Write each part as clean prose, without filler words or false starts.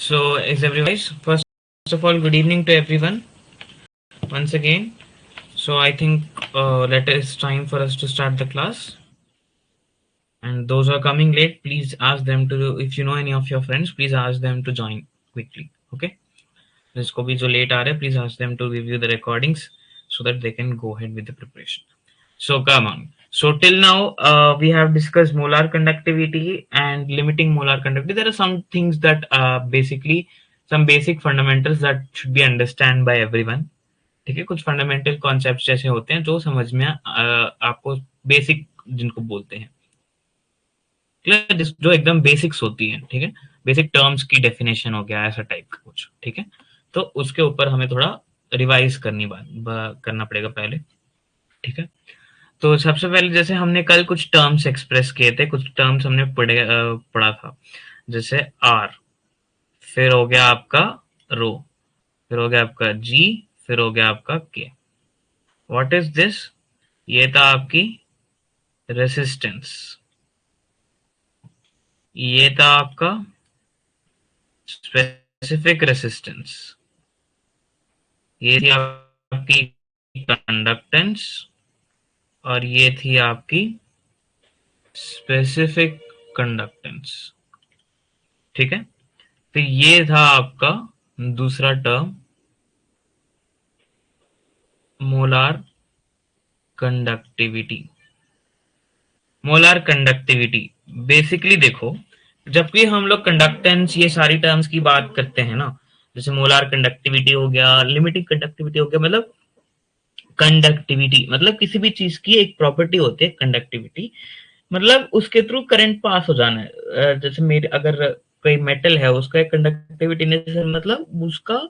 So, is everyone guys? First of all, good evening to everyone once again. So, I think it's time for us to start the class. And those who are coming late, please ask them to. If you know any of your friends, please ask them to join quickly. Okay? जिसको भी जो late आ रहे, please ask them to review the recordings so that they can go ahead with the preparation. So come on. So till now, we have discussed molar conductivity and limiting molar conductivity. There are some things that basically some basic fundamentals that should be understand by everyone. ठीक है, कुछ fundamental concepts जैसे होते हैं जो समझ में आपको बेसिक जिनको बोलते हैं, जो एकदम बेसिक्स होती है, ठीक है, बेसिक टर्म्स की डेफिनेशन हो गया ऐसा टाइप का कुछ, ठीक है। तो उसके ऊपर हमें थोड़ा रिवाइज करना पड़ेगा पहले, ठीक है। तो सबसे पहले जैसे हमने कल कुछ टर्म्स एक्सप्रेस किए थे, कुछ टर्म्स हमने पढ़ा था, जैसे आर, फिर हो गया आपका रो, फिर हो गया आपका जी, फिर हो गया आपका के। What is this? ये था आपकी रेसिस्टेंस, ये था आपका स्पेसिफिक रेसिस्टेंस, ये थी आपकी कंडक्टेंस, और ये थी आपकी स्पेसिफिक कंडक्टेंस, ठीक है। फिर ये था आपका दूसरा term molar conductivity. Molar conductivity basically देखो, जब भी हम लोग कंडक्टेंस ये सारी टर्म्स की बात करते हैं ना, जैसे मोलार कंडक्टिविटी हो गया, लिमिटिंग कंडक्टिविटी हो गया, मतलब कंडक्टिविटी मतलब किसी भी चीज की एक प्रॉपर्टी होती है कंडक्टिविटी, मतलब उसके थ्रू करंट पास हो जाना है। जैसे मेरे अगर कोई मेटल है उसका एक कंडक्टिविटी मतलब उसका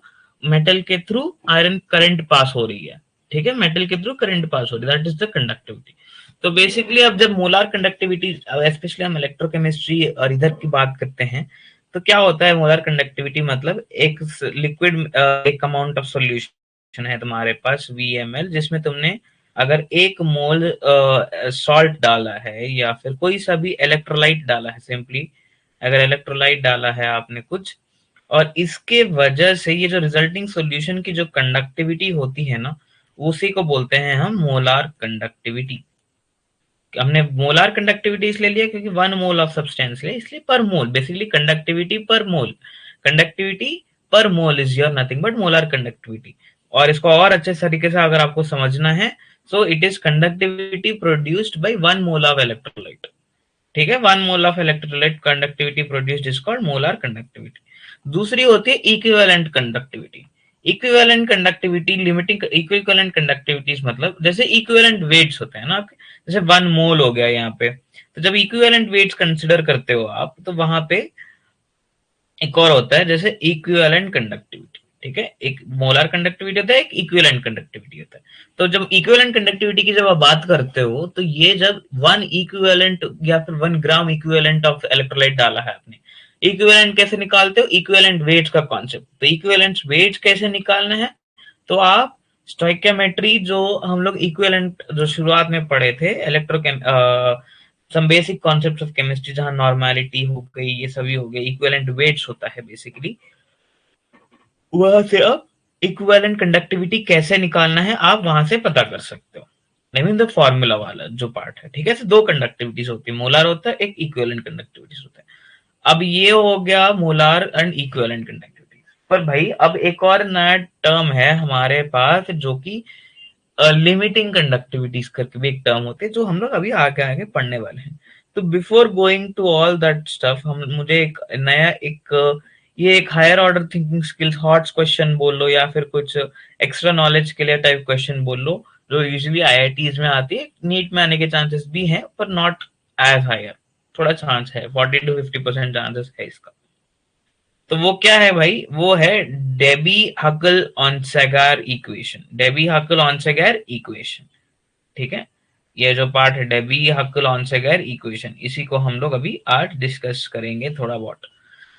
मेटल के थ्रू आयरन करंट पास हो रही है, ठीक है, मेटल के थ्रू करंट पास हो रही है, दैट इज द कंडक्टिविटी। तो बेसिकली अब जब मोलार कंडक्टिविटी, स्पेशली हम इलेक्ट्रोकेमिस्ट्री और इधर की बात करते हैं, तो क्या होता है मोलार कंडक्टिविटी? मतलब एक लिक्विड, एक अमाउंट ऑफ सॉल्यूशन है तुम्हारे पास VML, जिसमें तुमने अगर 1 मोल सॉल्ट डाला है या फिर कोई सा भी इलेक्ट्रोलाइट डाला है, सिंपली अगर इलेक्ट्रोलाइट डाला है आपने कुछ, और इसके वजह से ये जो रिजल्टिंग सॉल्यूशन की जो कंडक्टिविटी होती है ना, उसी को बोलते हैं हम मोलार कंडक्टिविटी। हमने मोलार कंडक्टिविटी इसलिए लिया क्योंकि 1 मोल ऑफ सब्सटेंस ले, इसलिए पर मोल, बेसिकली कंडक्टिविटी पर मोल, कंडक्टिविटी पर mole is your nothing but molar conductivity. और इसको और अच्छे तरीके से अगर आपको समझना है, so it is conductivity produced by 1 mole of electrolyte, ठीक है, 1 mole of electrolyte conductivity produced is called molar conductivity. दूसरी होती है equivalent conductivity. Equivalent conductivity, limiting equivalent conductivities मतलब जैसे इक्विवेलेंट वेट्स होते हैं ना आपके, जैसे 1 मोल हो गया यहाँ पे, तो जब इक्विवेलेंट वेट्स कंसिडर करते हो आप, तो वहां पे एक और होता है जैसे इक्विवेलेंट कंडक्टिविटी, ठीक है, एक मोलार कंडक्टिविटी होता है, एक इक्विवेलेंट कंडक्टिविटी होता है। तो जब इक्विवेलेंट कंडक्टिविटी की जब आप बात करते हो, तो ये जब 1 इक्विवेलेंट या फिर 1 ग्राम इक्विवेलेंट ऑफ इलेक्ट्रोलाइट डाला है आपने, इक्विवेलेंट कैसे निकालते हो? इक्विवेलेंट वेट्स का कॉन्सेप्ट। तो इक्विवेलेंट वेट्स कैसे निकालना है? तो आप स्टोइकियोमेट्री, जो हम लोग इक्विवेलेंट जो शुरुआत में पढ़े थे, electrochem some basic concepts of chemistry, जहां नॉर्मेलिटी हो गई, ये सभी हो गए, इक्विवेलेंट वेट्स होता है बेसिकली, वहां से आप इक्विवेलेंट कंडक्टिविटी कैसे निकालना है आप वहां से पता कर सकते हो। आई मीन द फॉर्मूला वाला जो पार्ट है, ठीक है। तो 2 कंडक्टिविटीज होती है, मोलार होता है, एक इक्विवेलेंट कंडक्टिविटीज होता है। अब ये हो गया मोलार एंड इक्विवेलेंट कंडक्टिविटी। पर भाई अब एक और नया टर्म है हमारे पास, जो कि लिमिटिंग कंडक्टिविटीज करके भी एक टर्म होती है, जो हम लोग अभी आगे आगे पढ़ने वाले हैं। तो before going to all that stuff, हम मुझे एक नया ये एक higher order thinking skills HOTS question बोल लो, या फिर कुछ एक्स्ट्रा नॉलेज के लिए टाइप क्वेश्चन बोल लो, जो यूजुअली IITs में आती है। नीट में आने के चांसेस भी हैं, पर नॉट एज हायर, थोड़ा चांस है, 40 to 50% चांसेस है इसका। तो वो क्या है भाई? वो है डेबी हकल ऑनसेगार इक्वेशन, डेबी हकल ऑनसेगार इक्वेशन, ठीक है। ये जो पार्ट है डेबी हकल ऑनसेगार इक्वेशन, इसी को हम लोग अभी आज डिस्कस करेंगे थोड़ा बहुत।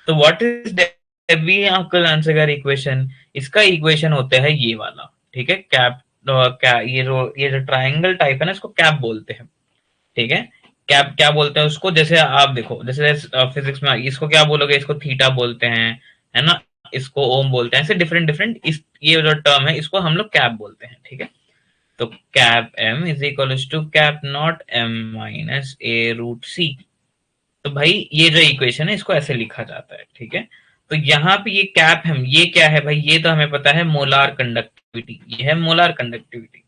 तो व्हाट इज डेबी हकल ऑनसेगार इक्वेशन? इसका इक्वेशन होता है ये वाला, ठीक है, कैप, क्या ये जो ट्राइंगल टाइप है ना, इसको कैप बोलते हैं, ठीक है। क्या क्या बोलते हैं उसको? जैसे आप देखो, जैसे फिजिक्स में इसको क्या बोलोगे? इसको थीटा बोलते हैं, है ना, इसको ओम बोलते हैं, ऐसे डिफरेंट डिफरेंट इस ये जो टर्म है इसको हम लोग कैप बोलते हैं, ठीक है। तो cap M is equal to cap not M minus A root C. तो भाई ये जो इक्वेशन है इसको ऐसे लिखा जाता है, ठीक है। तो यहाँ पे ये कैप हम ये क्या है भाई, ये तो हमें पता है मोलार कंडक्टिविटी, ये है मोलार कंडक्टिविटी।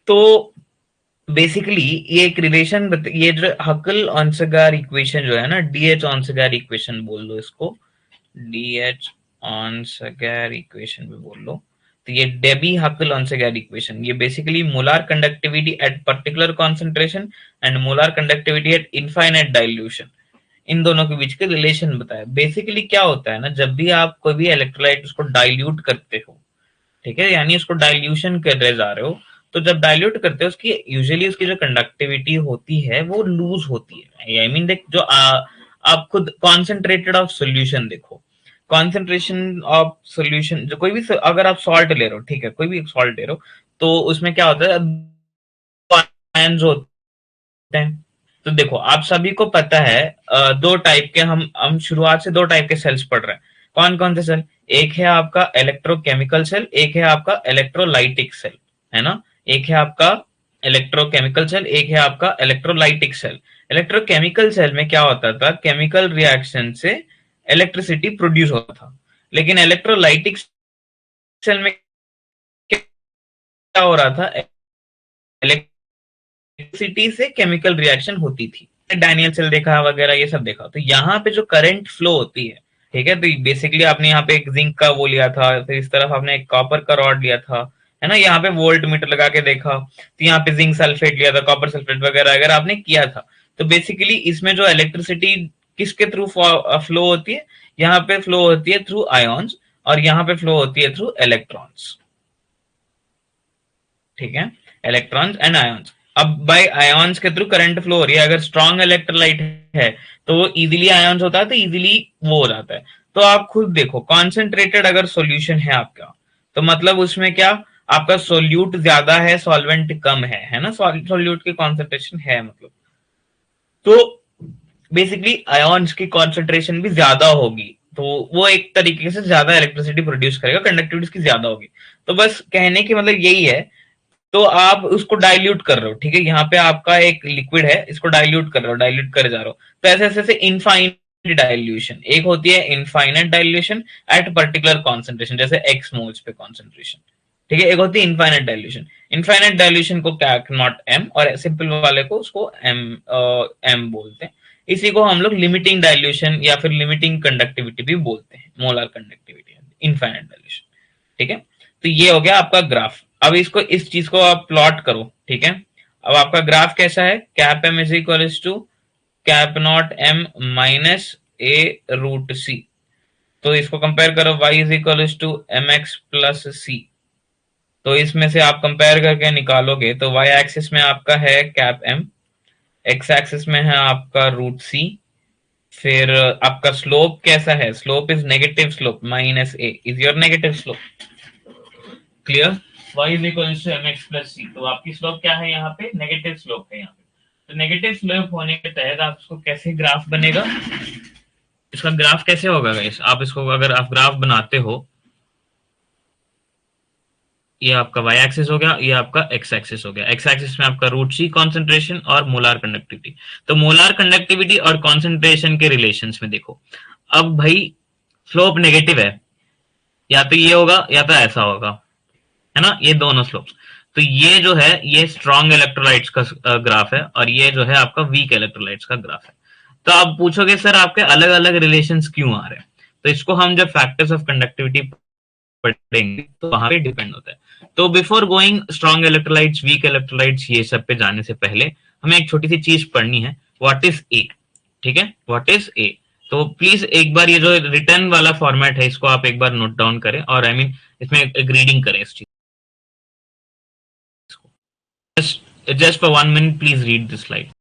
तो बेसिकली ये एक रिलेशन ये जो हकल ऑन्सगार इक्वेशन जो है ना, डीएच ऑन्सगार इक्वेशन बोल दो इसको, डीएच ऑन्सगार इक्वेशन भी बोल लो। तो ये डेबी हकल ऑन्सगार इक्वेशन, ये basically molar conductivity at particular concentration and molar conductivity at infinite dilution, इन दोनों के बीच के रिलेशन बताया। बेसिकली क्या होता है ना, जब भी आप कोई भी इलेक्ट्रोलाइट उसको डाइल्यूट करते हो, ठीक है, यानी उसको डाइल्यूशन कर रहे जा रहे हो, तो जब डाइल्यूट करते हो उसकी यूजुअली उसकी जो कंडक्टिविटी होती है वो लूज होती है। आई मीन देख जो आप खुद कॉन्सेंट्रेटेड ऑफ सोल्यूशन देखो, कॉन्सेंट्रेशन ऑफ सोल्यूशन जो कोई भी अगर आप सॉल्ट ले रहे हो, ठीक है, कोई भी सॉल्ट ले रहे हो, तो उसमें क्या होता है, आयंस होते हैं। तो देखो आप सभी को पता है दो टाइप के हम शुरुआत से दो टाइप के सेल्स पढ़ रहे हैं। कौन कौन से सेल, एक है आपका इलेक्ट्रोकेमिकल सेल, एक है आपका इलेक्ट्रोलाइटिक सेल, है ना। एक है आपका इलेक्ट्रोकेमिकल सेल, एक है आपका इलेक्ट्रोलाइटिक सेल। इलेक्ट्रोकेमिकल सेल में क्या होता था, केमिकल रिएक्शन से इलेक्ट्रिसिटी प्रोड्यूस होता था। लेकिन इलेक्ट्रोलाइटिक सेल में क्या हो रहा था, इलेक्ट्रिसिटी से केमिकल रिएक्शन होती थी। डैनियल सेल देखा वगैरह ये सब देखा। तो यहाँ पे जो करंट फ्लो होती है, ठीक है, तो बेसिकली आपने यहाँ पे एक जिंक का वो लिया था, फिर इस तरफ आपने एक कॉपर का रॉड लिया था, है ना, यहाँ पे वोल्ट मीटर लगा के देखा, तो यहाँ पे जिंक सल्फेट लिया था, कॉपर सल्फेट वगैरह अगर आपने किया था, तो बेसिकली इसमें जो इलेक्ट्रिसिटी किसके थ्रू फ्लो होती है, यहाँ पे फ्लो होती है थ्रू आयोन्स, और यहाँ पे फ्लो होती है थ्रू इलेक्ट्रॉन्स, ठीक है, इलेक्ट्रॉन्स एंड आयंस। अब बाय आयंस के थ्रू करंट फ्लो हो रही है, अगर स्ट्रॉन्ग इलेक्ट्रोलाइट है तो वो इजीली आयंस होता है, तो इजीली वो हो जाता है। तो आप खुद देखो कॉन्सेंट्रेटेड अगर सॉल्यूशन है आपका, तो मतलब उसमें क्या, आपका सोल्यूट ज्यादा है सॉल्वेंट कम है ना, सोल्यूट की कॉन्सेंट्रेशन है मतलब। तो बेसिकली आयॉन्स की कॉन्सेंट्रेशन भी ज्यादा होगी, तो वो एक तरीके से ज्यादा इलेक्ट्रिसिटी प्रोड्यूस करेगा, कंडक्टिविटी की ज्यादा होगी। तो बस कहने की मतलब यही है। तो आप उसको डाइल्यूट कर रहे हो, ठीक है, यहाँ पे आपका एक लिक्विड है, इसको डाइल्यूट कर रहे हो, डाइल्यूट करे जा रहे हो, तो ऐसे ऐसे इनफाइनाइट डाइल्यूशन, एक होती है infinite dilution eight particular concentration, जैसे एक्स मोल्स पे कॉन्सेंट्रेशन, ठीक है, एक होती है इनफाइनाइट डाइल्यूशन। इनफाइनाइट डाइल्यूशन को क्या नॉट एम, और सिंपल वाले को उसको एम एम बोलते हैं। इसी को हम लोग लिमिटिंग डाइल्यूशन या फिर लिमिटिंग कंडक्टिविटी भी बोलते हैं, मोलर कंडक्टिविटी, इनफाइनाइट डाइल्यूशन, ठीक है। तो ये हो गया आपका ग्राफ। अब इसको इस चीज को आप प्लॉट करो, ठीक है। अब आपका ग्राफ कैसा है, cap M is equal to cap not M minus A root C. तो इसको कंपेयर करो, y is equal to M X plus C. तो इसमें से आप कंपेयर करके निकालोगे तो y एक्सिस में आपका है कैप एम, x एक्सिस में है आपका रूट सी। फिर आपका स्लोप कैसा है, slope is negative slope, minus A is your negative slope, clear. y is equal to M X plus C, तो आपकी स्लोप क्या है, यहाँ पे नेगेटिव स्लोप है यहाँ पे। तो नेगेटिव स्लोप होने के तहत आप इसको कैसे ग्राफ बनेगा, इसका ग्राफ कैसे होगा गाइस, आप इसको अगर आप ग्राफ बनाते हो, ये आपका y एक्सिस हो गया, ये आपका x एक्सिस हो गया। x एक्सिस में आपका रूट सी कॉन्सेंट्रेशन और मोलार कंडक्टिविटी। तो मोलार कंडक्टिविटी और कॉन्सेंट्रेशन के रिलेशंस में देखो, अब भाई स्लोप नेगेटिव है, या तो ये होगा या तो ऐसा होगा, है ना, ये दोनों स्लोप्स। तो ये जो है ये स्ट्रॉन्ग इलेक्ट्रोलाइट्स का ग्राफ है, और ये जो है आपका वीक इलेक्ट्रोलाइट्स का ग्राफ है। तो आप पूछोगे सर आपके अलग अलग रिलेशंस क्यों आ रहे हैं, तो इसको हम जब फैक्टर्स ऑफ कंडक्टिविटी पढ़ेंगे तो वहां पे डिपेंड होता है। तो before going strong electrolytes weak electrolytes ये सब पे जाने से पहले हमें एक छोटी सी चीज पढ़नी है, व्हाट इज ए, ठीक है, व्हाट इज ए। तो प्लीज एक बार ये जो रिटर्न वाला फॉर्मेट है इसको आप एक बार नोट डाउन करें, और आई मीन इसमें एक रीडिंग करें इस चीज को। Just for 1 minute, please read this slide.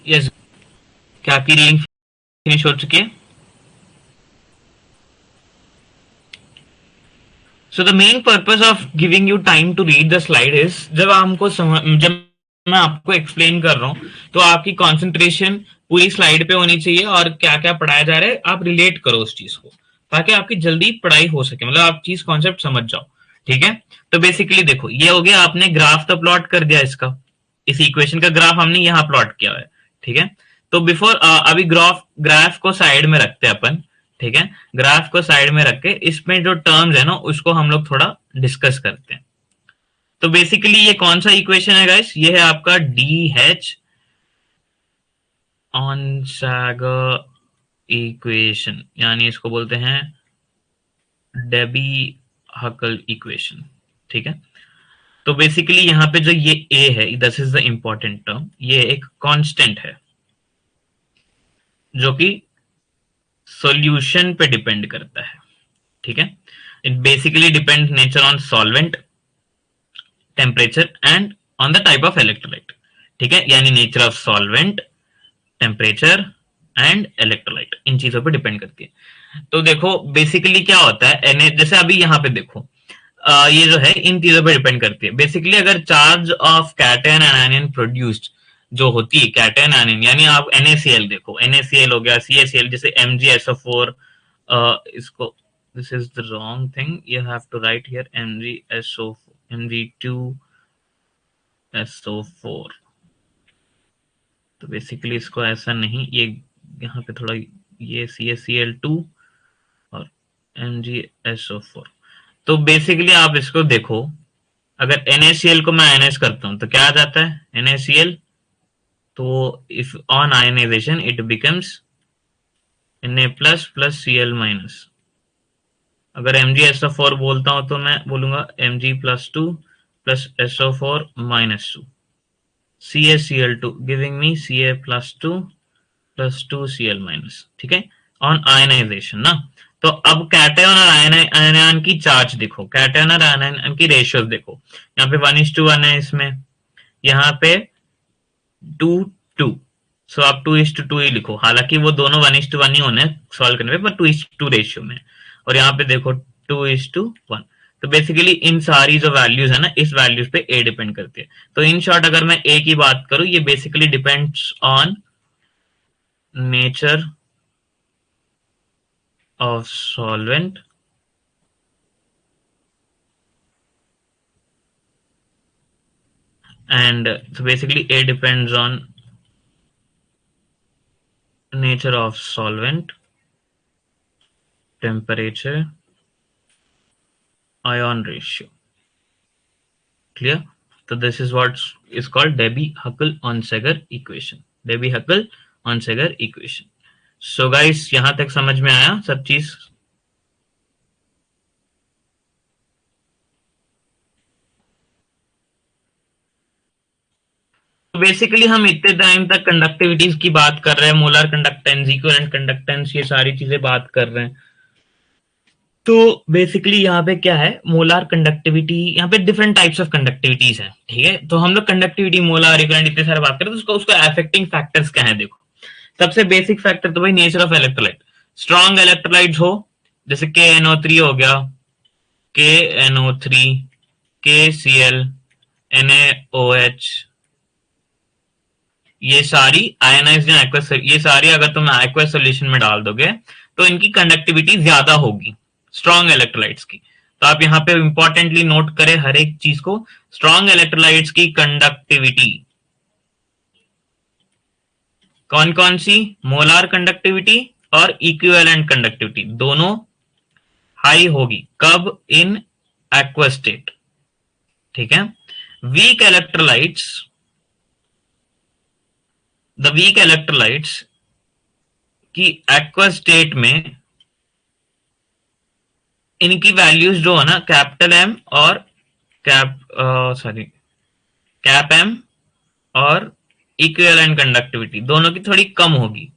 Yes, क्या आपकी रीडिंग फिनिश हो चुकी है? So the main purpose of giving you time to read the slide is, जब मैं आपको एक्सप्लेन कर रहा हूं तो आपकी कंसंट्रेशन पूरी स्लाइड पे होनी चाहिए और क्या क्या पढ़ाया जा रहा है आप रिलेट करो उस चीज को, ताकि आपकी जल्दी पढ़ाई हो सके, मतलब आप चीज कॉन्सेप्ट समझ जाओ। ठीक है, तो बेसिकली देखो ये हो गया, आपने ग्राफ तो प्लॉट कर दिया इसका, इस इक्वेशन का ग्राफ हमने यहाँ प्लॉट किया है। ठीक है, तो बिफोर अभी ग्राफ ग्राफ को साइड में रखते हैं अपन। ठीक है, ग्राफ को साइड में रख के इसमें जो टर्म्स है ना उसको हम लोग थोड़ा डिस्कस करते हैं। तो बेसिकली ये कौन सा इक्वेशन है गाइस? ये है आपका डी एच ऑनसागर इक्वेशन, यानी इसको बोलते हैं डेबी हकल इक्वेशन। ठीक है, तो बेसिकली यहाँ पे जो ये ए है, this is the important term, ये एक कांस्टेंट है जो कि सॉल्यूशन पे डिपेंड करता है। ठीक है, it basically depends nature on solvent, temperature and on the type of electrolyte. ठीक है, यानी nature of solvent, temperature and electrolyte, इन चीजों पे डिपेंड करती है। तो देखो बेसिकली क्या होता है, जैसे अभी यहाँ पे देखो, ये जो है इन चीजों पे डिपेंड करती है। बेसिकली अगर charge of cation and ion produced जो होती है, कैटन आयन, यानी आप NaCl देखो, NaCl हो गया, CaCl, जैसे MgSO4, इसको, this is the wrong thing, you have to write here Mg2SO4। तो बेसिकली इसको ऐसा नहीं, ये यहाँ पे थोड़ा, ये CaCl2 और MgSO4। तो बेसिकली आप इसको देखो, अगर NaCl को मैं आयनाइज करता हूं तो क्या आ जाता है NaCl, तो if on ionisation it becomes Na plus plus Cl minus. अगर MgSO4 बोलता हूं तो मैं बोलूंगा Mg plus 2 plus SO4 minus 2, CaCl2 giving me Ca plus 2 plus 2Cl minus. ठीक है, ऑन आयनाइजेशन ना। तो अब कैटायन और आयनायन की चार्ज देखो, कैटायन और आयनायन की रेशियोज देखो, यहाँ पे 1:1 है इसमें, यहाँ पे 2:2। सो आप 2:2 ही लिखो, हालांकि वो दोनों 1:1 ही होने सॉल्व करने पे, पर 2:2 रेशियो में। और यहाँ पे देखो 2:1। तो बेसिकली इन सारी जो वैल्यूज है ना, इस वैल्यूज पे ए डिपेंड करती है। तो इन शॉर्ट अगर मैं ए की बात करूं, ये basically depends on nature of solvent and so basically A depends on nature of solvent, temperature, ion ratio. Clear? So this is what is called Debye-Huckel-Onsager equation. Debye-Huckel-Onsager equation. So guys, यहां तक समझ में आया सब चीज? Basically हम इतने time तक कंडक्टिविटीज की बात कर रहे हैं, मोलर कंडक्टेंस, इक्विवेलेंट कंडक्टेंस, ये सारी चीजें बात कर रहे हैं। तो बेसिकली यहाँ पे क्या है, मोलार कंडक्टिविटी, यहाँ पे डिफरेंट टाइप्स ऑफ कंडक्टिविटीज हैं। ठीक है, तो हम लोग कंडक्टिविटी, मोलार, इक्विवेलेंट, इतने सारे बात करें, तो उसको अफेक्टिंग फैक्टर्स क्या है देखो। सबसे बेसिक फैक्टर तो भाई nature of electrolyte. Strong electrolytes हो, जैसे KNO3 हो गया, KNO3, KCl, NaOH, ये सारी आयनाइज्ड एक्वस, ये सारी अगर तुम एक्वस सॉल्यूशन में डाल दोगे तो इनकी कंडक्टिविटी ज्यादा होगी स्ट्रॉन्ग इलेक्ट्रोलाइट्स की। तो आप यहाँ पे इंपॉर्टेंटली नोट करें हर एक चीज को, स्ट्रॉन्ग इलेक्ट्रोलाइट्स की कंडक्टिविटी कौन कौन सी, मोलार कंडक्टिविटी और इक्विवेलेंट कंडक्टिविटी, दोनों हाई होगी। कब? In aqueous state. ठीक है, weak electrolytes, the weak electrolytes की एक्वस स्टेट में इनकी वैल्यूज जो है ना, कैपिटल एम और कैप एम और इक्विवेलेंट कंडक्टिविटी दोनों की थोड़ी कम होगी।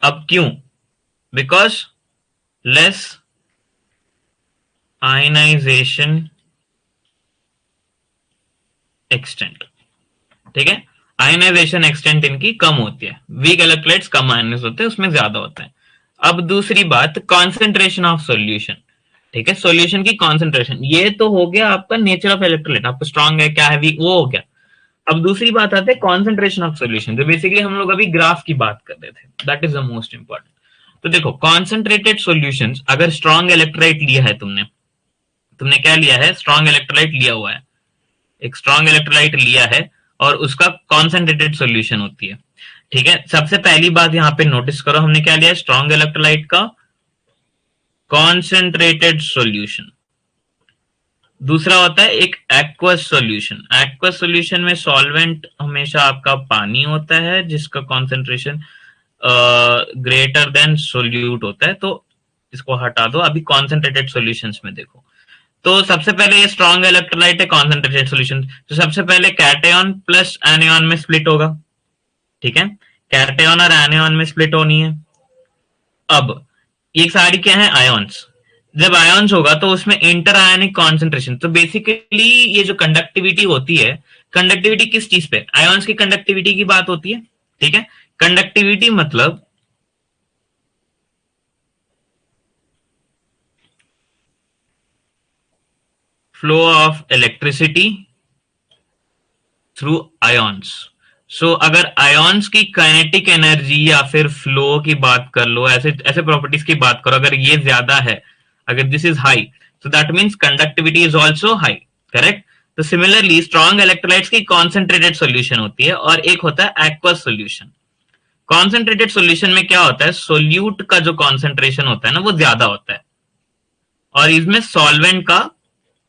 अब क्यों? Because less ionisation extent. ठीक है, आयनाइजेशन एक्सटेंट इनकी कम होती है, वीक इलेक्ट्रोलाइट्स कम आयनाइज होते हैं, उसमें ज्यादा होता है। अब दूसरी बात, कॉन्सेंट्रेशन ऑफ सॉल्यूशन। ठीक है, सॉल्यूशन की कॉन्सेंट्रेशन, ये तो हो गया आपका नेचर ऑफ इलेक्ट्रोलाइट, आपको स्ट्रांग है क्या है वीक, वो हो गया। अब दूसरी बात आते हैं कॉन्सेंट्रेशन ऑफ सॉल्यूशन, जो बेसिकली हम लोग अभी ग्राफ की बात कर रहे थे, that is the most important. तो देखो, कॉन्सेंट्रेटेड सॉल्यूशंस, अगर स्ट्रांग इलेक्ट्रोलाइट लिया है तुमने, तुमने क्या लिया है, स्ट्रांग इलेक्ट्रोलाइट लिया हुआ है, एक स्ट्रांग इलेक्ट्रोलाइट लिया है और उसका कॉन्सेंट्रेटेड सॉल्यूशन होती है। ठीक है, सबसे पहली बात यहां पे नोटिस करो, हमने क्या लिया है, स्ट्रांग इलेक्ट्रोलाइट का कॉन्सेंट्रेटेड सॉल्यूशन। दूसरा होता है एक एक्वस सॉल्यूशन। एक्वस सॉल्यूशन में सॉल्वेंट हमेशा आपका पानी होता है, जिसका कॉन्सेंट्रेशन ग्रेटर देन सोल्यूट होता है, तो इसको हटा दो। अभी कॉन्सेंट्रेटेड सॉल्यूशंस में देखो, तो सबसे पहले ये स्ट्रॉन्ग इलेक्ट्रोलाइट है, कॉन्सेंट्रेटेड सॉल्यूशन, तो सबसे पहले कैटायन प्लस एनायन में स्प्लिट होगा। ठीक है, कैटायन और एनायन में स्प्लिट होनी है। अब ये सारी क्या है, आयॉन्स। जब आयॉन्स होगा तो उसमें इंटर आयनिक कॉन्सेंट्रेशन, तो बेसिकली ये जो कंडक्टिविटी होती है, कंडक्टिविटी किस चीज पे, आयॉन्स की कंडक्टिविटी की बात होती है। ठीक है, कंडक्टिविटी मतलब flow of electricity through ions. So अगर आयॉन्स की काइनेटिक एनर्जी या फिर फ्लो की बात कर लो, ऐसे ऐसे प्रॉपर्टीज की बात करो, अगर ये ज्यादा है, अगर this is high, so that means conductivity is also high, correct? तो सिमिलरली स्ट्रॉन्ग इलेक्ट्रोलाइट्स की कॉन्सेंट्रेटेड सॉल्यूशन होती है और एक होता है एक्वस सॉल्यूशन। कॉन्सेंट्रेटेड सॉल्यूशन में क्या होता है, सोल्यूट का जो कॉन्सेंट्रेशन होता है ना, वो ज्यादा होता है और इसमें सॉल्वेंट का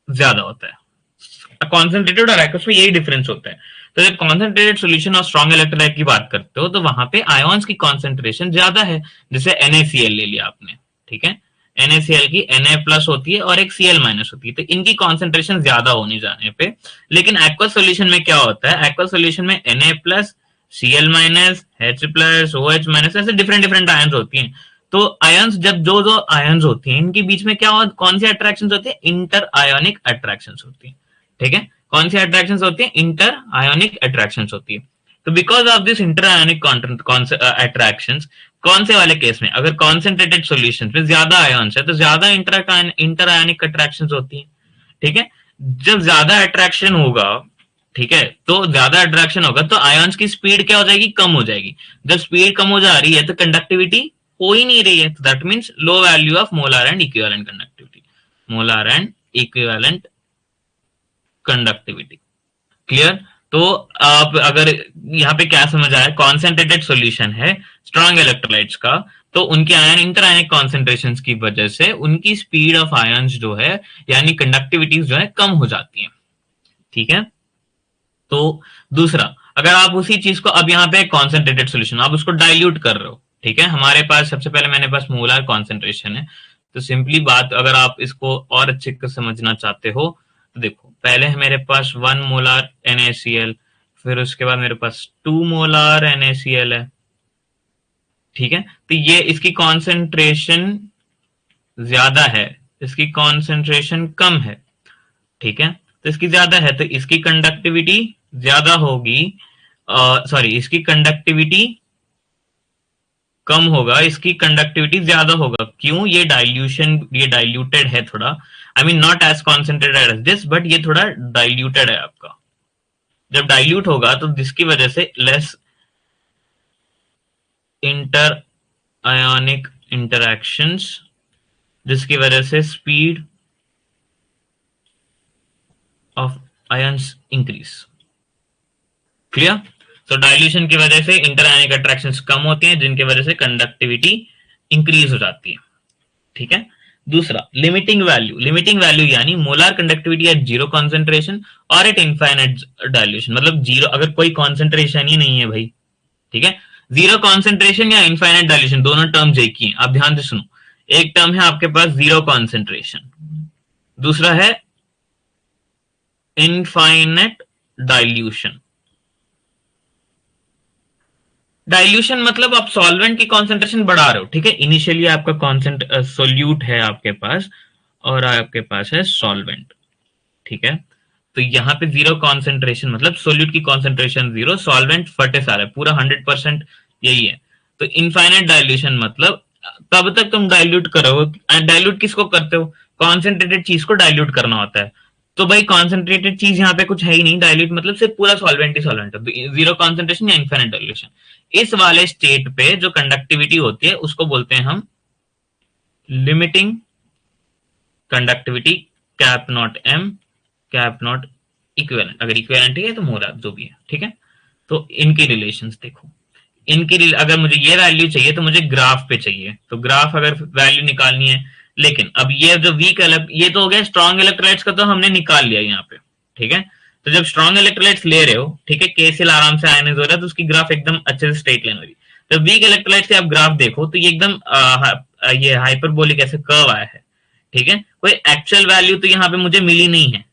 ज्यादा होता है। कॉन्सेंट्रेटेड और एक्वस में यही डिफरेंस होता है। तो जब कॉन्सेंट्रेटेड सॉल्यूशन और स्ट्रॉन्ग इलेक्ट्रोलाइट की बात करते हो, तो वहां पे आयॉन्स की कॉन्सेंट्रेशन ज्यादा है, जैसे NaCl ले लिया आपने। ठीक है, NaCl की Na प्लस होती है और एक Cl माइनस होती है, तो इनकी कॉन्सेंट्रेशन ज्यादा होने जाने पे, लेकिन एक्वस सॉल्यूशन में क्या होता है, एक्वस सॉल्यूशन में Na plus, Cl minus, H plus, OH minus, ऐसे डिफरेंट डिफरेंट आयन्स होती हैं। तो आयन्स, जब जो जो आयन्स होती हैं, इनके बीच में क्या हो, कौन सी अट्रैक्शन होती है, इंटर आयोनिक अट्रैक्शन होती है। ठीक है, कौन सी अट्रैक्शन होती है, इंटर आयोनिक अट्रैक्शन होती है। तो because of this inter ionic attraction, कौन से वाले केस में, अगर कॉन्सेंट्रेटेड सॉल्यूशंस में ज्यादा आयॉन्स है तो ज्यादा इंटर आयोनिक अट्रैक्शन होती है। ठीक है, जब ज्यादा अट्रैक्शन होगा, ठीक है, तो ज्यादा अट्रैक्शन होगा तो आयॉन्स की स्पीड क्या हो जाएगी, कम हो जाएगी। जब स्पीड कम हो जा रही है तो कंडक्टिविटी हो ही नहीं रही है, तो that means low value of molar and equivalent conductivity, molar and equivalent conductivity. Clear? तो आप अगर यहाँ पे क्या समझ आया, कॉन्सेंट्रेटेड सॉल्यूशन है स्ट्रॉन्ग इलेक्ट्रोलाइट्स का, तो उनके आयन इंटर आयनिक कॉन्सेंट्रेशन की वजह से उनकी स्पीड ऑफ आयन्स जो है, यानी कंडक्टिविटीज जो है, कम हो जाती है। ठीक है, तो दूसरा, अगर आप उसी चीज को, अब यहाँ पे कॉन्सेंट्रेटेड सॉल्यूशन, आप उसको डाइल्यूट कर रहे हो। ठीक है, हमारे पास सबसे पहले मेरे पास मोलर कॉन्सेंट्रेशन है, तो सिंपली बात, अगर आप इसको और अच्छे से समझना चाहते हो, तो देखो, पहले है मेरे पास 1 मोलर NaCl, फिर उसके बाद मेरे पास 2 मोलर NaCl है। ठीक है, तो ये इसकी कॉन्सेंट्रेशन ज्यादा है, इसकी कॉन्सेंट्रेशन कम है। ठीक है, तो इसकी ज्यादा है तो इसकी कंडक्टिविटी ज्यादा होगी, सॉरी, इसकी कंडक्टिविटी कम होगा, इसकी कंडक्टिविटी ज्यादा होगा। क्यों? ये डाइल्यूशन, ये डाइल्यूटेड है थोड़ा, I mean not as concentrated as this, but ये थोड़ा डाइल्यूटेड है आपका। जब डाइल्यूट होगा तो जिसकी वजह से लेस इंटर आयोनिक इंटरैक्शंस, जिसकी वजह से speed of ions increase. Clear? तो डाइल्यूशन की वजह से इंटर आयोनिक अट्रैक्शंस कम होती हैं, जिनकी वजह से कंडक्टिविटी इंक्रीज हो जाती है। ठीक है, दूसरा लिमिटिंग वैल्यू। लिमिटिंग वैल्यू यानी molar conductivity eight zero concentration और एट इनफाइनाइट डाइल्यूशन, मतलब जीरो, अगर कोई कॉन्सेंट्रेशन ही नहीं है भाई, ठीक है, जीरो कॉन्सेंट्रेशन या इनफाइनाइट डाइल्यूशन, दोनों टर्म्स एक ही हैं। आप ध्यान से सुनो, एक टर्म है आपके पास जीरो कॉन्सेंट्रेशन, दूसरा है इनफाइनाइट डाइल्यूशन। डाइल्यूशन मतलब आप सॉल्वेंट की कॉन्सेंट्रेशन बढ़ा रहे हो। ठीक है, इनिशियली आपका सोल्यूट है आपके पास और आपके पास है सॉल्वेंट। ठीक है, तो यहाँ पे जीरो कॉन्सेंट्रेशन मतलब सोल्यूट की कॉन्सेंट्रेशन जीरो, सॉल्वेंट फटे सारे, पूरा 100% यही है। तो इनफाइनाइट डाइल्यूशन मतलब तब तक तुम डाइल्यूट करोगे, डाइल्यूट किसको करते हो, कॉन्सेंट्रेटेड चीज को डाइल्यूट करना होता है। तो भाई कॉन्सेंट्रेटेड चीज यहाँ पे कुछ है ही नहीं, डाइल्यूट मतलब सिर्फ पूरा सॉल्वेंट ही सॉल्वेंट है, तो जीरो कॉन्सेंट्रेशन या इनफाइनाइट डाइल्यूशन। इस वाले स्टेट पे जो कंडक्टिविटी होती है उसको बोलते हैं हम limiting conductivity, cap not M, cap not equivalent, अगर इक्विवेलेंट है तो मोलर जो भी है, ठीक है। तो इनकी रिलेशंस देखो, अगर मुझे ये वैल्यू चाहिए तो मुझे ग्राफ पे चाहिए, तो ग्राफ अगर वैल्यू निकालनी है, लेकिन अब ये जो वीक ये तो हो गया स्ट्रॉन्ग इलेक्ट्रोलाइट्स का, तो हमने निकाल लिया यहाँ पे, ठीक है। तो जब स्ट्रॉन्ग इलेक्ट्रोलाइट्स ले रहे हो, ठीक है, केसीएल आराम से आयनाइज हो रहा है, तो उसकी ग्राफ एकदम अच्छे से स्ट्रेट लाइन हो रही है। तो वीक इलेक्ट्रोलाइट्स से आप ग्राफ देखो तो ये एकदम ये हाइपरबोलिक ऐसे कर्व आया है, ठीक है। कोई एक्चुअल वैल्यू तो यहाँ पे मुझे मिली नहीं है,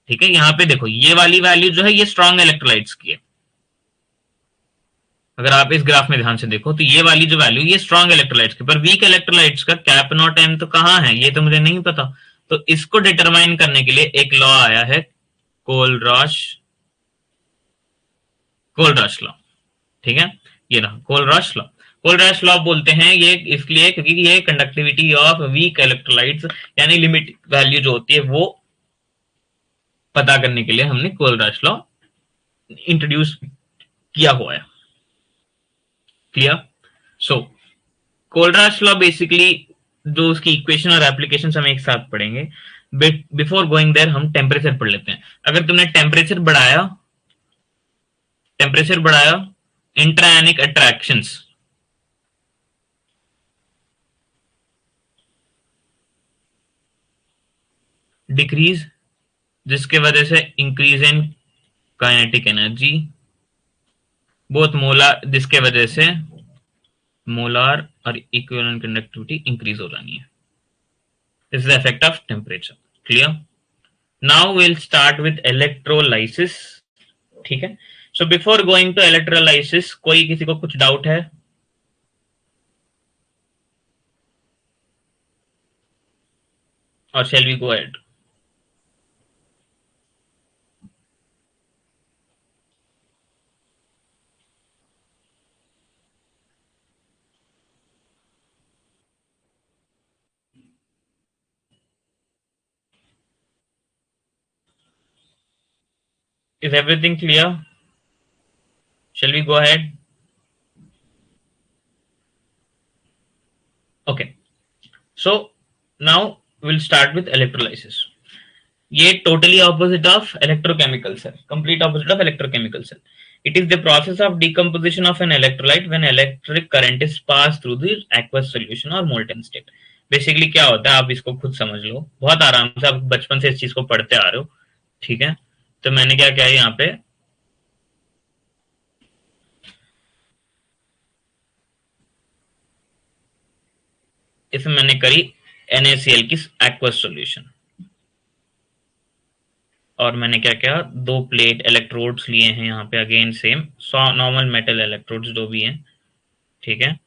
ठीक है। यहाँ पे देखो ये वाली वैल्यू जो है ये स्ट्रॉन्ग इलेक्ट्रोलाइट्स की है, अगर आप इस ग्राफ में ध्यान से देखो तो ये वाली जो वैल्यू ये स्ट्रॉन्ग इलेक्ट्रोलाइट्स की, पर वीक इलेक्ट्रोलाइट्स का कैप नॉट एम तो कहाँ है, ये तो मुझे नहीं पता। तो इसको डिटरमाइन करने के लिए एक लॉ आया है, कोलराश लॉ, ठीक है। ये रहा कोलराश लॉ। कोलराश लॉ बोलते हैं ये इसलिए क्योंकि ये कंडक्टिविटी ऑफ वीक इलेक्ट्रोलाइट्स यानी लिमिट वैल्यू जो होती है वो पता करने के लिए हमने कोलराश लॉ इंट्रोड्यूस किया हुआ है। क्लियर? सो कोलराश लॉ बेसिकली जो उसकी इक्वेशन और एप्लीकेशन हम एक साथ पढ़ेंगे। बिफोर गोइंग देयर हम टेम्परेचर पढ़ लेते हैं। अगर तुमने टेम्परेचर बढ़ाया इंट्रायनिक अट्रैक्शंस, डिक्रीज, जिसके वजह से increase in kinetic energy, both molar, जिसके वजह से मोलर और इक्विवेलेंट कंडक्टिविटी इंक्रीज हो जानी है। This is the effect of temperature. Clear? Now will start with electrolysis, ठीक है। So before going to electrolysis, कोई किसी को कुछ डाउट है? और shall we go ahead? Is everything clear? Shall we go ahead? Okay. So now we'll start with electrolysis. ये totally opposite of electrochemical cell, complete opposite of electrochemical cell. It is the process of decomposition of an electrolyte when electric current is passed through the aqueous solution or molten state. Basically क्या होता है आप इसको खुद समझ लो, बहुत आराम से, आप बचपन से इस चीज को पढ़ते आ रहे हो, ठीक है। तो मैंने क्या किया यहाँ पे, इसमें मैंने करी NaCl की एक्वस सॉल्यूशन, और मैंने क्या किया, दो प्लेट इलेक्ट्रोड्स लिए हैं यहाँ पे, again same normal metal electrodes जो भी हैं, ठीक है,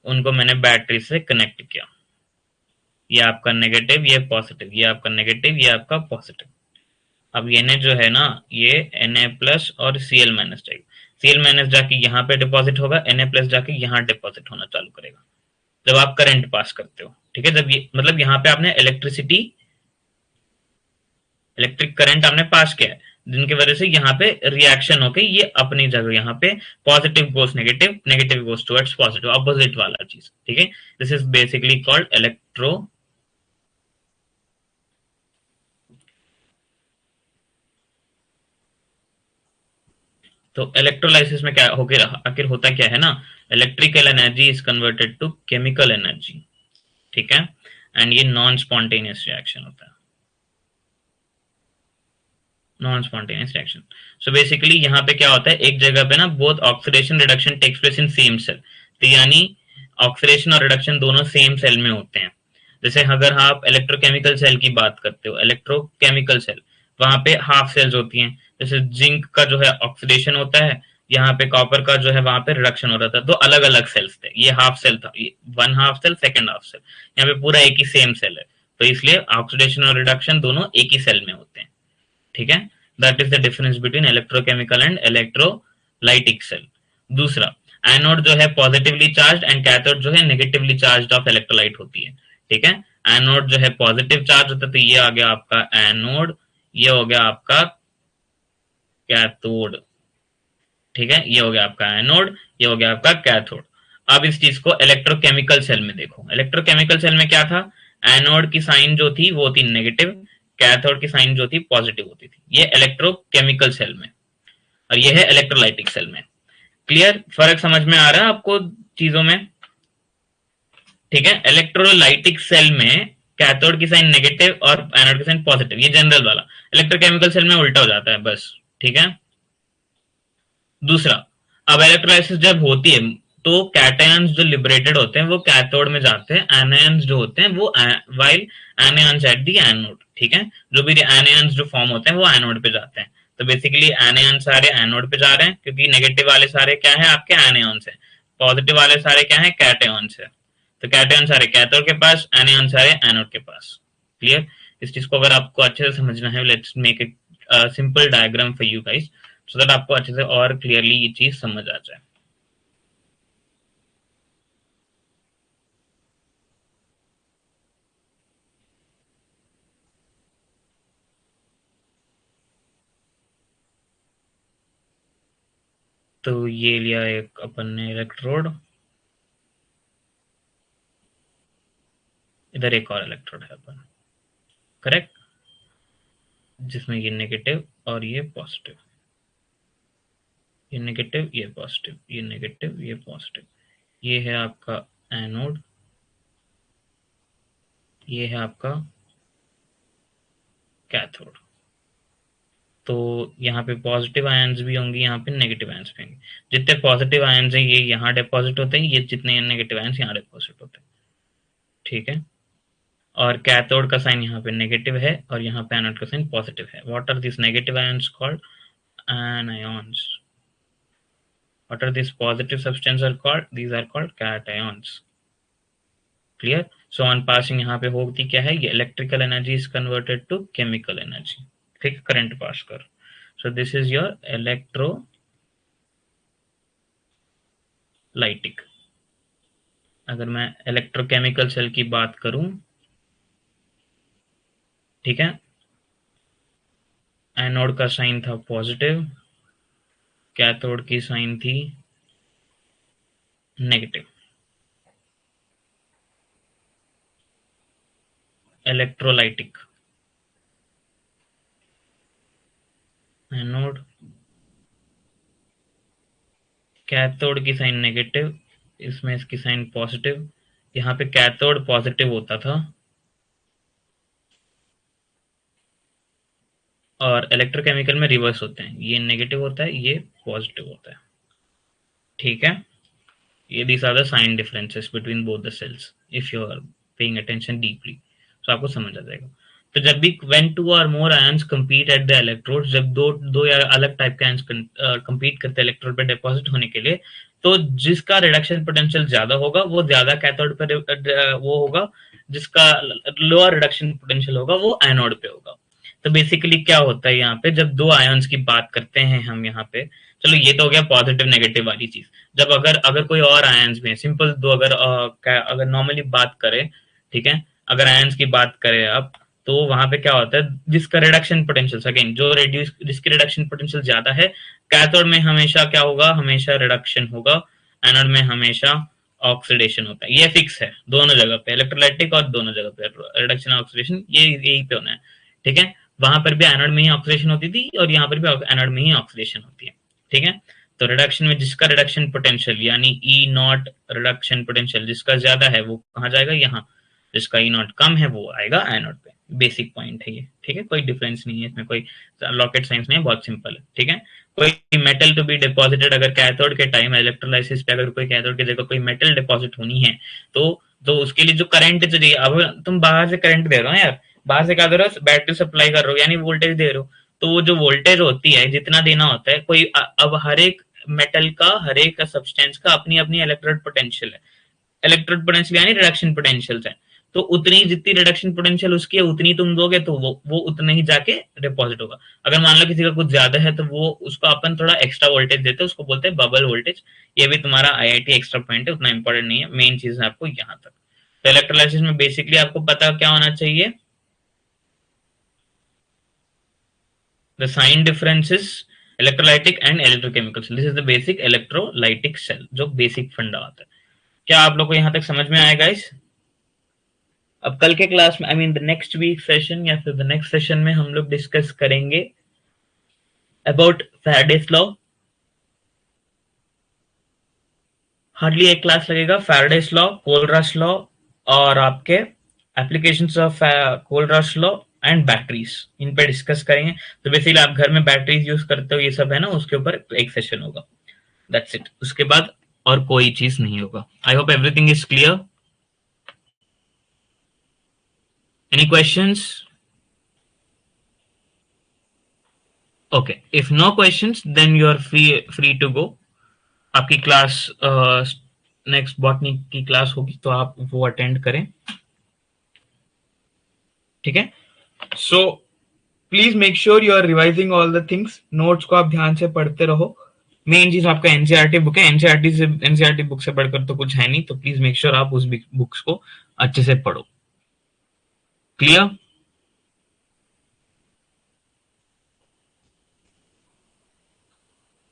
उनको मैंने बैटरी से कनेक्ट किया। ये आपका नेगेटिव, ये पॉजिटिव, ये आपका नेगेटिव, ये आपका पॉजिटिव। अब ये जो है ना, ये Na+ और Cl- चाहिए। Cl- जाके यहाँ पे डिपॉजिट होगा, Na+ जाके यहाँ डिपॉजिट होना चालू करेगा जब आप करंट पास करते हो, ठीक है। जब ये मतलब यहाँ पे आपने इलेक्ट्रिक करंट आपने पास किया है, जिनकी वजह से यहाँ पे रिएक्शन होके ये अपनी जगह यहाँ पे positive goes negative, negative goes towards positive, opposite वाला चीज, ठीक है। This is basically called electro तो इलेक्ट्रोलाइसिस में क्या होके आखिर होता क्या है ना, electrical energy is converted to chemical energy, ठीक है, एंड ये नॉन स्पॉन्टेनियस रिएक्शन होता है, non spontaneous reaction. So basically यहाँ पे क्या होता है, एक जगह पे ना both oxidation reduction takes place in same cell, तो यानी ऑक्सीडेशन और रिडक्शन दोनों सेम सेल में होते हैं। जैसे अगर आप इलेक्ट्रोकेमिकल सेल की बात करते हो, इलेक्ट्रोकेमिकल सेल, वहां पे हाफ सेल्स होती हैं, जैसे जिंक का जो है ऑक्सीडेशन होता है, यहाँ पे कॉपर का जो है वहां पे रिडक्शन हो रहा था, तो अलग अलग सेल्स थे, ये हाफ सेल था, ये one half cell, second half cell, यहाँ पे पूरा एक ही सेम सेल है, तो इसलिए ऑक्सीडेशन और रिडक्शन दोनों एक ही सेल में होते हैं, ठीक है, that is the difference between electrochemical and electrolytic cell. दूसरा, एनोड जो है पॉजिटिवली चार्ज एंड कैथोड जो है नेगेटिवली चार्ज ऑफ इलेक्ट्रोलाइट होती है। ठीक है, एनोड जो है पॉजिटिव चार्ज होता है, तो ये आ गया आपका एनोड, ये हो गया आपका कैथोड। ठीक है, ये हो गया आपका एनोड, ये हो गया आपका कैथोड। अब इस चीज को इलेक्ट्रोकेमिकल सेल में देखो। इलेक्ट्रोकेमिकल सेल में क्या था, एनोड की साइन जो थी वो थी नेगेटिव, कैथोड की साइन जो थी पॉजिटिव होती थी, ये इलेक्ट्रोकेमिकल सेल में। और ये है इलेक्ट्रोलाइटिक सेल में। क्लियर, फर्क समझ में आ रहा है आपको चीजों में? ठीक है, इलेक्ट्रोलाइटिक सेल में कैथोड की साइन नेगेटिव और एनोड की साइन पॉजिटिव, ये जनरल वाला। इलेक्ट्रोकेमिकल सेल में उल्टा हो जाता है बस। ठीक है, दूसरा, अब इलेक्ट्रोलाइसिस जब होती है तो कैटायंस जो लिबरेटेड होते हैं वो कैथोड में जाते हैं, एनायंस जो होते हैं वो while anions at the anode. ठीक है, जो भी एनायंस जो फॉर्म होते हैं वो एनोड पे जाते हैं। तो बेसिकली एनायंस सारे एनोड पे जा रहे हैं, क्योंकि नेगेटिव वाले सारे क्या है आपके एनायंस है, पॉजिटिव वाले सारे क्या है कैटायंस है। तो कैटायन सारे कैथोड के पास, एनायन सारे एनोड के पास। क्लियर, इस चीज को अगर आपको अच्छे से समझना है, let's make a simple diagram for you guys, so that आपको अच्छे से और क्लियरली ये चीज समझ आ जाए। तो ये लिया एक अपन ने इलेक्ट्रोड, इधर एक और इलेक्ट्रोड है अपन, करेक्ट, जिसमें ये नेगेटिव और ये पॉजिटिव, ये नेगेटिव ये पॉजिटिव, ये नेगेटिव ये पॉजिटिव। ये है आपका एनोड, ये है आपका कैथोड। तो यहाँ पे पॉजिटिव आयंस भी होंगे, यहाँ पे नेगेटिव आयंस भी होंगे। जितने पॉजिटिव आयंस हैं ये यहाँ डिपॉजिट होते हैं, ये जितने नेगेटिव आयंस यहाँ डिपॉजिट होते हैं। ठीक है, और कैथोड का साइन यहाँ पे नेगेटिव है और यहाँ पे एनोड का साइन पॉजिटिव है। What are this negative ions called? anions. What are these positive substances are called? These are called cations. Clear? So on passing यहाँ पे होती क्या है, ये electrical energy is converted to chemical energy. ठीक, current pass कर। So this is your electrolytic। अगर मैं इलेक्ट्रोकेमिकल सेल की बात करूं, ठीक है, एनोड का साइन था पॉजिटिव, कैथोड की साइन थी नेगेटिव। इलेक्ट्रोलाइटिक, एनोड, कैथोड की साइन नेगेटिव, इसमें इसकी साइन पॉजिटिव। यहाँ पे कैथोड पॉजिटिव होता था और इलेक्ट्रोकेमिकल में रिवर्स होते हैं, ये नेगेटिव होता है, ये पॉजिटिव होता है। ठीक है, ये these are the sign differences between both the cells if you are paying attention deeply, so आपको समझ आ जाएगा। तो जब भी when two or more ions compete at the electrodes, जब दो दो या अलग टाइप के आयंस compete करते हैं इलेक्ट्रोड पे डिपॉजिट होने के लिए, तो जिसका रिडक्शन पोटेंशियल ज्यादा होगा वो ज्यादा कैथोड पे वो होगा, जिसका लोअर रिडक्शन पोटेंशियल होगा वो एनोड पे होगा। तो बेसिकली क्या होता है यहाँ पे, जब दो आयंस की बात करते हैं हम यहाँ पे, चलो ये तो हो गया पॉजिटिव नेगेटिव वाली चीज। जब अगर अगर कोई और आयंस भी है, सिंपल दो, अगर नॉर्मली बात करें, ठीक है, अगर आयंस की बात करें आप, तो वहां पे क्या होता है, जिसका रिडक्शन पोटेंशियल अगेन जो रिड्यूस जिसकी रिडक्शन पोटेंशियल ज्यादा है, कैथोड में हमेशा क्या होगा, हमेशा रिडक्शन होगा, एनोड में हमेशा ऑक्सीडेशन होता है। ये फिक्स है दोनों जगह पे, इलेक्ट्रोलाइटिक और दोनों जगह पे रिडक्शन ऑक्सीडेशन ये यही पे होना है। ठीक है, वहां पर भी एनोड में ही ऑक्सीडेशन होती थी और यहाँ पर भी एनोड में ही ऑक्सीडेशन होती है। ठीक है, तो रिडक्शन में जिसका रिडक्शन पोटेंशियल यानी ई नॉट रिडक्शन पोटेंशियल जिसका ज्यादा है वो कहाँ जाएगा, यहाँ। जिसका ई नॉट कम है वो आएगा एनोड पे। बेसिक पॉइंट है ये। ठीक है, कोई डिफरेंस नहीं है इसमें, कोई रॉकेट साइंस नहीं है, बहुत सिंपल है। ठीक है, कोई मेटल टू बी डिपॉजिटेड, अगर कैथोड के टाइम इलेक्ट्रोलाइसिस पे अगर कोई कैथोड की जगह कोई मेटल डिपॉजिट होनी है, तो उसके लिए जो करंट चाहिए, अब तुम बाहर से करंट दे रहे हो यार, बाहर से क्या दे रहे हो, बैटरी सप्लाई कर रहे हो यानी वोल्टेज दे रहे हो, तो वो जो वोल्टेज होती है जितना देना होता है, कोई अब हर एक मेटल का, हर एक सब्सटेंस का अपनी अपनी इलेक्ट्रोड पोटेंशियल है। इलेक्ट्रोड पोटेंशियल यानी रिडक्शन पोटेंशियल है। तो उतनी जितनी रिडक्शन पोटेंशियल उसकी है उतनी तुम दोगे, तो वो उतना ही जाके डिपॉजिट होगा। अगर मान लो किसी का कुछ ज्यादा है तो वो उसको अपन थोड़ा एक्स्ट्रा वोल्टेज देते हैं, उसको बोलते हैं बबल वोल्टेज। ये भी तुम्हारा आईआईटी एक्स्ट्रा पॉइंट है, उतना इंपॉर्टेंट नहीं है, मेन चीज है आपको यहाँ तक। तो इलेक्ट्रोलाइसिस में बेसिकली आपको पता क्या होना चाहिए, the sign differences electrolytic and electrochemical cell, this is the basic electrolytic cell, जो बेसिक फंडा आता है। क्या आप लोग को यहाँ तक समझ में आएगा इस? अब कल के क्लास में, I mean the next week session या फिर द नेक्स्ट सेशन में हम लोग डिस्कस करेंगे अबाउट फैराडेस लॉ। हार्डली एक क्लास लगेगा, फैराडेस लॉ, कोलराश लॉ, और आपके applications of Kohlrausch law and batteries, इन पे डिस्कस करेंगे। तो बेसिकली आप घर में बैटरीज यूज करते हो, ये सब है ना, उसके ऊपर एक सेशन होगा, दैट्स इट। उसके बाद और कोई चीज नहीं होगा। I hope everything is clear. Any questions? Okay, if no questions, then you are free to go. आपकी क्लास नेक्स्ट बॉटनी की क्लास होगी, तो आप वो अटेंड करें, ठीक है। So please make sure you are revising all the things, notes को आप ध्यान से पढ़ते रहो। मेन चीज आपका एनसीईआरटी बुक है, एनसीईआरटी बुक से पढ़कर तो कुछ है नहीं, तो प्लीज मेक श्योर आप उस बुक्स को अच्छे से पढ़ो। Clear?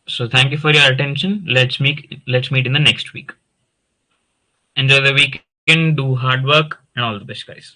So thank you for your attention. Let's meet in the next week. Enjoy the weekend, do hard work, and all the best, guys.